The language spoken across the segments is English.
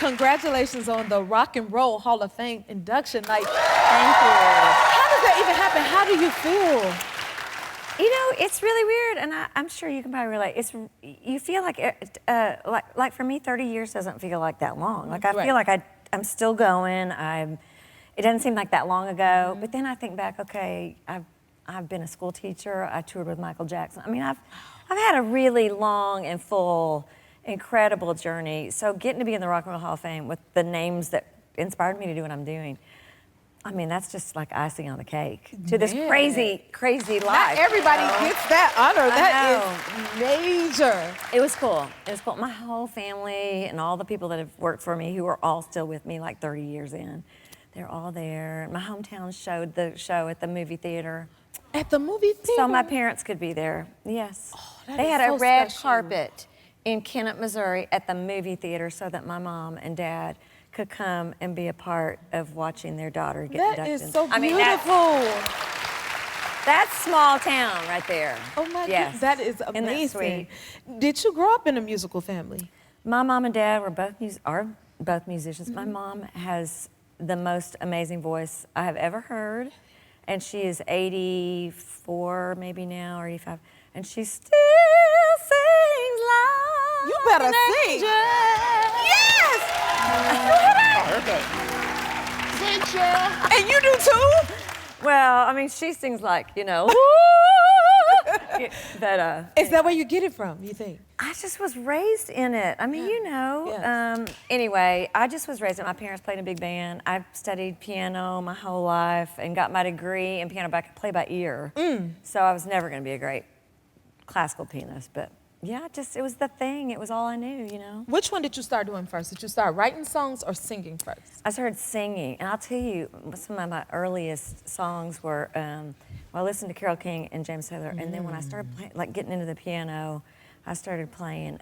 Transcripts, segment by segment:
Congratulations on the Rock and Roll Hall of Fame induction. Like, Thank you. how does that even happen? How do you feel? You know, it's really weird, and I'm sure you can probably relate. You feel like for me, 30 years doesn't feel like that long. Like I feel like I'm still going. It doesn't seem like that long ago. But then I think back, okay, I've been a school teacher. I toured with Michael Jackson. I mean, I've had a really long and full, incredible journey. So getting to be in the Rock and Roll Hall of Fame with the names that inspired me to do what I'm doing, I mean, that's just like icing on the cake to this crazy, crazy life. Not everybody gets that honor. That is major. It was cool. It was cool. My whole family and all the people that have worked for me, who are all still with me like 30 years in, they're all there. My hometown showed the show at the movie theater. At the movie theater? So my parents could be there, yes. Oh, they had a red carpet in Kennett, Missouri at the movie theater so that my mom and dad could come and be a part of watching their daughter get inducted. That is so beautiful. I mean, that's small town right there. Oh my goodness, that is amazing. Isn't that sweet? Did you grow up in a musical family? My mom and dad were both musicians. My mom has the most amazing voice I have ever heard, and she is 84 maybe now, or 85, and she still sings like You better an sing. angel. Yes! Okay. Sing, Sheryl. And you do too? Well, I mean, she sings like, you know, but is that where you get it from, you think? I just was raised in it. I mean, you know. Yes. Anyway, I just was raised in it. My parents played in a big band. I studied piano my whole life and got my degree in piano, but I could play by ear. So I was never going to be a great classical pianist, but yeah, it was the thing. It was all I knew, you know. Which one did you start doing first? Did you start writing songs or singing first? I started singing, and I'll tell you, some of my earliest songs were, well, I listened to Carole King and James Taylor, and then when I started getting into the piano, I started playing,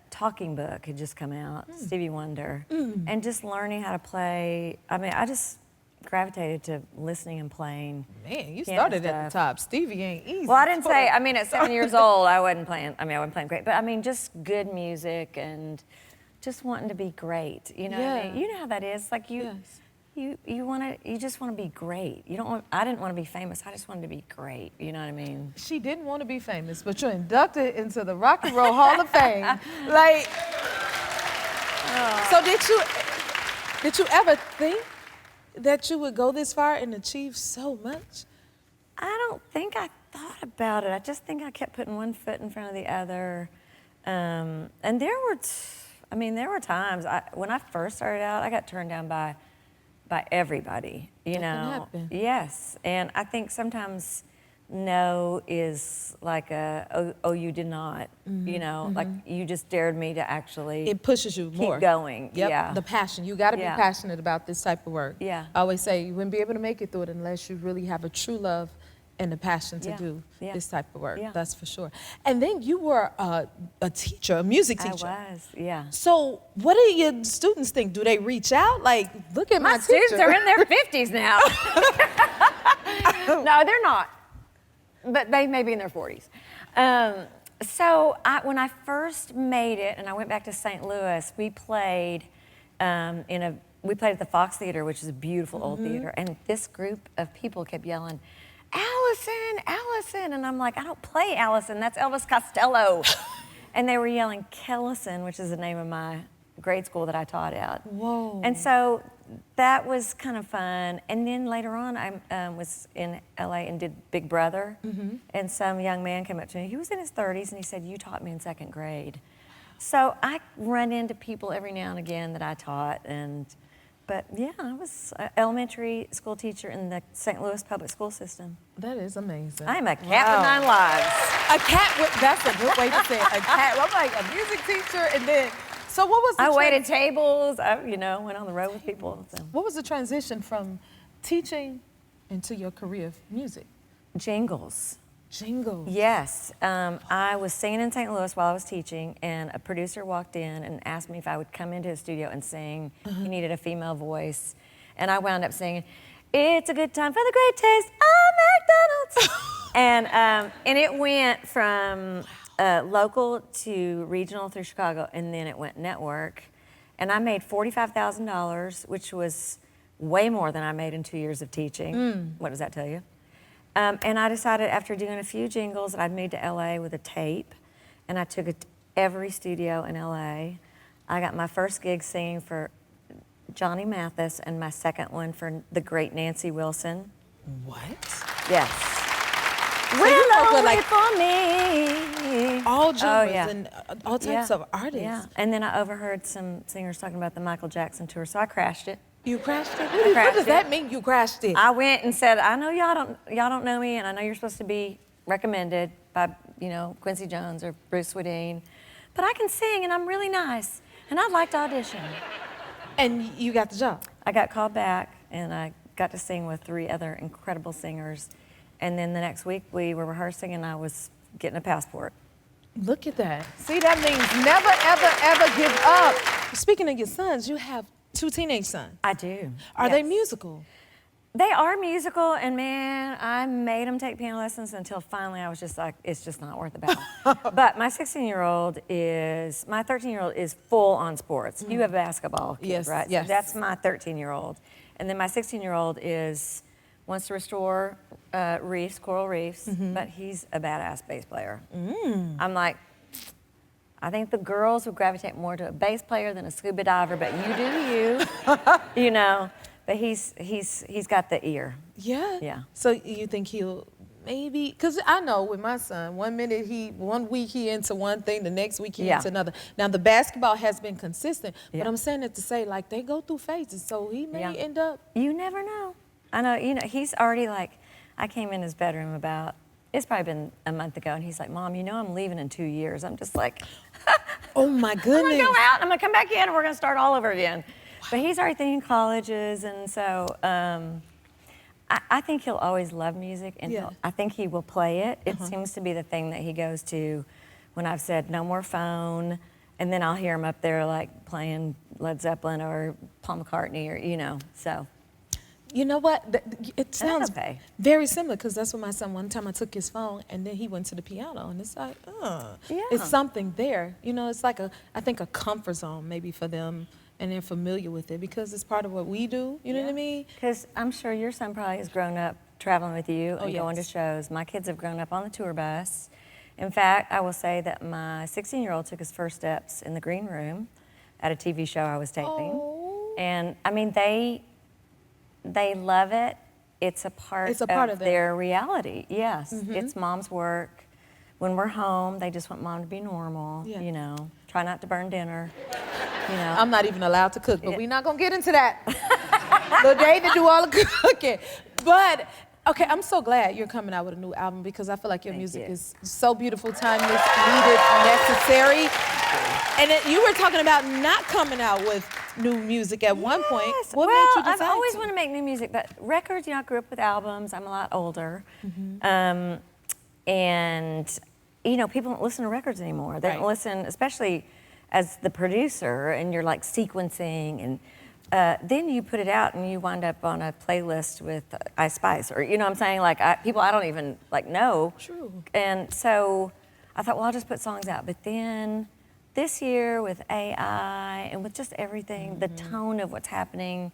Talking Book had just come out, Stevie Wonder, and just learning how to play. I mean, I just gravitated to listening and playing. Man, you started at the top. Stevie ain't easy. Well, I didn't say, I mean, at 7 years old, I wasn't playing great, but I mean, just good music and just wanting to be great, you know what I mean? You know how that is, like you just want to be great. I didn't want to be famous, I just wanted to be great, you know what I mean? She didn't want to be famous, but you're inducted into the Rock and Roll Hall of Fame. Like, so did you ever think that you would go this far and achieve so much? I don't think I thought about it. I just think I kept putting one foot in front of the other. And there were times, when I first started out, I got turned down by everybody, you know. Can happen. Yes, and I think sometimes no is like oh, you did not, you know, like you just dared me to actually. It pushes you more. Keep going, Yep. yeah. The passion, you gotta be passionate about this type of work. Yeah. I always say you wouldn't be able to make it through it unless you really have a true love and the passion to do this type of work, that's for sure. And then you were a teacher, a music teacher. I was, yeah. So what do your students think? Do they reach out? Like, look at my students teacher. are in their 50s now. No, they're not. But they may be in their 40s. So when I first made it, and I went back to St. Louis, we played at the Fox Theater, which is a beautiful old theater, and this group of people kept yelling, "Allison, Allison," and I'm like, I don't play Allison, that's Elvis Costello. And they were yelling Kellison, which is the name of my grade school that I taught at. Whoa. And so that was kind of fun. And then later on, I was in LA and did Big Brother. And some young man came up to me. He was in his 30s, and he said, "You taught me in 2nd grade." So I run into people every now and again that I taught. But yeah, I was an elementary school teacher in the St. Louis public school system. That is amazing. I am a cat with 9 lives. A cat that's a good way to say it. A cat, I'm like a music teacher, and then, so what was the I waited tables, I went on the road with people. So. What was the transition from teaching into your career of music? Jingles. Jingles. Yes. I was singing in St. Louis while I was teaching, and a producer walked in and asked me if I would come into his studio and sing. He needed a female voice. And I wound up singing, "It's a good time for the great taste of McDonald's." and it went from local to regional through Chicago, and then it went network. And I made $45,000, which was way more than I made in 2 years of teaching. What does that tell you? And I decided after doing a few jingles that I'd moved to LA with a tape, and I took it to every studio in LA. I got my first gig singing for Johnny Mathis and my second one for the great Nancy Wilson. What? Yes. So Well, you wait for me. all genres yeah. and all types of artists. Yeah, and then I overheard some singers talking about the Michael Jackson tour, so I crashed it. You crashed it? What does that mean, you crashed it? I went and said, I know y'all don't know me, and I know you're supposed to be recommended by, Quincy Jones or Bruce Swedeen, but I can sing, and I'm really nice, and I'd like to audition. And you got the job? I got called back, and I got to sing with 3 other incredible singers, and then the next week we were rehearsing, and I was getting a passport. Look at that. See, that means never, ever, ever give up. Speaking of your sons, you have 2 teenage sons. I do. Are they musical? They are musical, and man, I made them take piano lessons until finally I was just like, it's just not worth the battle. But my 13-year-old is full on sports. You have a basketball kid, Yes, right? yes. So that's my 13-year-old. And then my 16-year-old wants to restore coral reefs, but he's a badass bass player. I'm like, I think the girls would gravitate more to a bass player than a scuba diver, but you do you, But he's got the ear. Yeah. Yeah. So you think he'll maybe, because I know with my son, one week he into one thing, the next week he into another. Now the basketball has been consistent, but I'm saying it to say like they go through phases, so he may end up. You never know. I know, he's already like, I came in his bedroom it's probably been a month ago, and he's like, Mom, I'm leaving in 2 years. I'm just like, oh my goodness. I'm gonna go out, I'm gonna come back in, and we're gonna start all over again. Wow. But he's already thinking colleges, and so I think he'll always love music, and I think he will play it. It seems to be the thing that he goes to when I've said no more phone, and then I'll hear him up there like playing Led Zeppelin or Paul McCartney or, so. You know what? It sounds okay. very similar, because that's what my son, one time I took his phone and then he went to the piano, and it's like, it's something there. It's like I think a comfort zone maybe for them, and they're familiar with it because it's part of what we do, you know what I mean? Because I'm sure your son probably has grown up traveling with you and going to shows. My kids have grown up on the tour bus. In fact, I will say that my 16-year-old took his first steps in the green room at a TV show I was taping. Oh. And I mean, they love it. It's a part of their reality. Yes, it's mom's work. When we're home, they just want mom to be normal, Try not to burn dinner, I'm not even allowed to cook, but we're not gonna get into that. Lil David do all the cooking. But, okay, I'm so glad you're coming out with a new album, because I feel like your music is so beautiful, timeless, needed, necessary. And you were talking about not coming out with new music at one point. What made you decide I've always wanted to make new music, but records, I grew up with albums. I'm a lot older. And, people don't listen to records anymore. They don't listen, especially as the producer, and you're like sequencing, and then you put it out and you wind up on a playlist with Ice Spice, or, what I'm saying? Like, people I don't even, know. True. And so I thought, well, I'll just put songs out. But then this year with AI and with just everything, the tone of what's happening,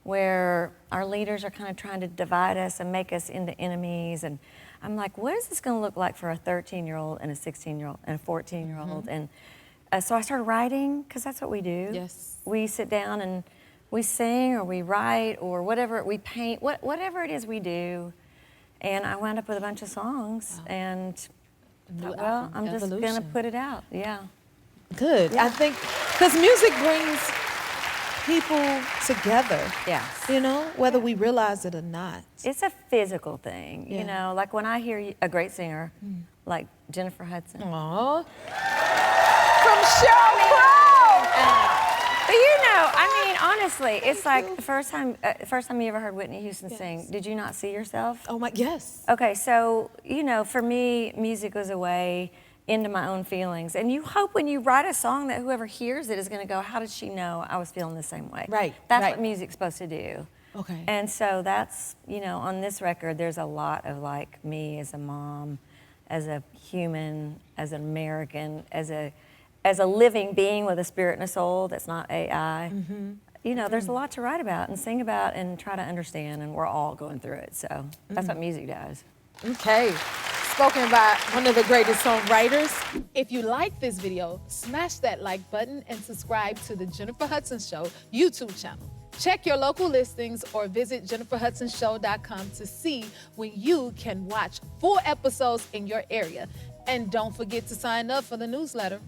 where our leaders are kind of trying to divide us and make us into enemies. And I'm like, what is this going to look like for a 13-year-old and a 16-year-old and a 14-year-old? And so I started writing, because that's what we do. Yes. We sit down and we sing, or we write, or whatever, we paint, whatever it is we do. And I wound up with a bunch of songs, and thought, well, I'm just going to put it out. Yeah. Good. Yeah. I think, because music brings people together. Yes. Whether we realize it or not. It's a physical thing, like when I hear a great singer, like Jennifer Hudson. Aww. From Sheryl Crow! But honestly, it's like the first time you ever heard Whitney Houston sing, did you not see yourself? Oh my, yes. Okay, so, for me, music was a way into my own feelings. And you hope when you write a song that whoever hears it is going to go, how did she know I was feeling the same way? Right. That's what music's supposed to do. Okay. And so that's, on this record, there's a lot of me as a mom, as a human, as an American, as a as a living being with a spirit and a soul that's not AI. You know, there's a lot to write about and sing about and try to understand, and we're all going through it. So that's what music does. Okay. Spoken by one of the greatest songwriters. If you like this video, smash that like button and subscribe to the Jennifer Hudson Show YouTube channel. Check your local listings or visit jenniferhudsonshow.com to see when you can watch full episodes in your area. And don't forget to sign up for the newsletter.